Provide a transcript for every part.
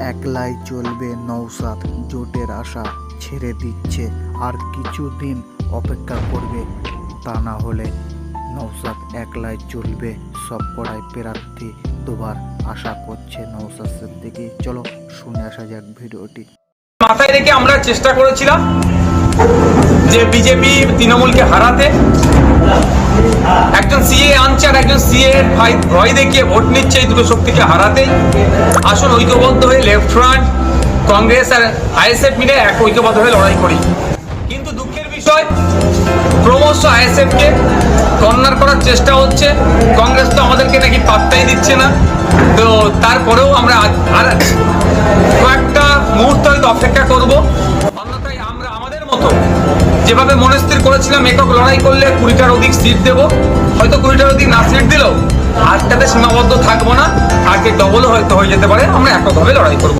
একলাই চলবে নওশাদ, জোটের আশা ছেড়ে দিচ্ছে, আর কিছুদিন অপেক্ষা করবে, তা না হলে নওশাদ একলাই চলবে। সবকটাই প্রার্থী দুবার আশা করছে নওশাদ সিদ্দিকী। চলো শুনে আসা যাক ভিডিওটি। মাথায় রেখে আমরা চেষ্টা করেছিলাম যে বিজেপি তৃণমূলকে হারাতে, একজন সিএ আনছে আর একজন সিএ ভয় দেখিয়ে ভোট নিচ্ছে, এই দুটো শক্তিকে হারাতে আসুন ঐক্যবদ্ধ হয়ে লেফট ফ্রন্ট, কংগ্রেস আর আইএসএফ মিলে এক ঐক্যবদ্ধ হয়ে লড়াই করি। কিন্তু দুঃখের বিষয়, ক্রমশ আইএসএফকে কর্নার করার চেষ্টা হচ্ছে। কংগ্রেস তো আমাদেরকে নাকি পাত্তাই দিচ্ছে না, তো তারপরেও আমরা আর কয়েকটা মুহূর্ত হয়তো অপেক্ষা করবো। অন্যথায় আমরা আমাদের মতো যেভাবে মনস্থির করেছিলাম একক লড়াই করলে 20টার অধিক সিট দেবো, হয়তো 20টার অধিক না সিট দিলেও আটটাতে সীমাবদ্ধ থাকবো না, আগে ডবলও হয়তো হয়ে যেতে পারে। আমরা এককভাবে লড়াই করবো।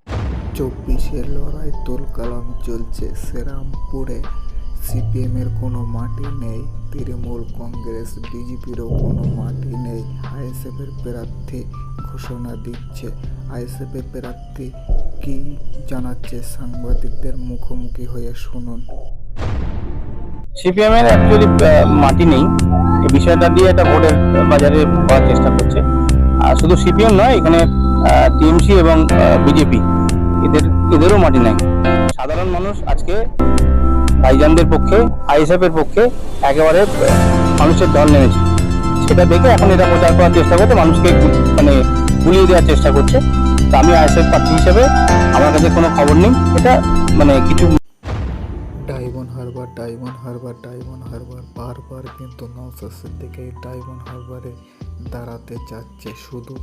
24-এর লড়াই তোলকালাম চলছে শ্রীরামপুরে। সিপিএমের কোনো মাটি নেই, তৃণমূল, কংগ্রেস, বিজেপিরও কোনো মাটি নেই। আইএসএফের প্রার্থী ঘোষণা দিচ্ছে। আইএসএফের প্রার্থী কি জানাচ্ছে সাংবাদিকদের মুখোমুখি হয়ে শুনুন। সিপিএম এর অ্যাকচুয়ালি মাটি নেই, এই বিষয়টা দিয়ে একটা ভোটের বাজারে করার চেষ্টা করছে। আর শুধু সিপিএম নয়, এখানে টিএমসি এবং বিজেপি এদেরও মাটি নেই। সাধারণ মানুষ আজকে ভাইজানদের পক্ষে, আইএসএফ এর পক্ষে একেবারে মানুষের দল নেমেছে। সেটা দেখে এখন এটা প্রচার করার চেষ্টা করছে, মানুষকে মানে গুলিয়ে দেওয়ার চেষ্টা করছে। তো আমি আইএসএফ প্রার্থী হিসেবে আমার কাছে কোনো খবর নেই, এটা মানে কিছু ডায়মন্ড হারবার বারবার কিন্তু নওশাদ সিদ্দিকী ডায়মন্ড হারবারে দাঁড়াতে চাচ্ছে। শুধু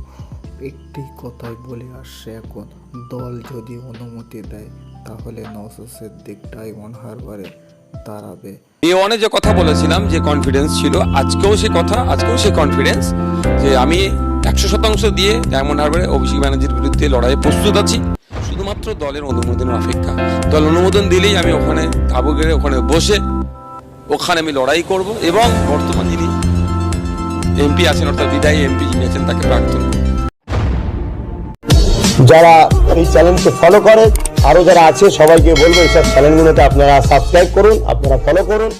একটি কথাই বলে আসছে, এখন দল যদি অনুমতি দেয় তাহলে নওশাদ সিদ্দিকী ডায়মন্ড হারবারে দাঁড়াবে। A1 যে কথা বলেছিলাম, যে কনফিডেন্স ছিল, আজকেও সে কনফিডেন্স যে আমি 100% দিয়ে ডায়মন্ড হারবারে অভিষেক ব্যানার্জির বিরুদ্ধে লড়াইয়ে প্রস্তুত আছি। শুধুমাত্র দলের অনুমোদনের অপেক্ষা। দল অনুমোদন দিলেই আমি ওখানে তাবু গেড়ে ওখানে বসে ওখানে আমি লড়াই করব। এবং বর্তমান যিনি এমপি আছেন, অর্থাৎ বিদায়ী এমপি যিনি আছেন, তাকে প্রার্থনা। যারা এই চ্যানেলকে ফলো করে, আরো যারা আছে সবাইকে বলবো এইসব চ্যানেলগুলোতে আপনারা সাবস্ক্রাইব করুন, আপনারা ফলো করুন।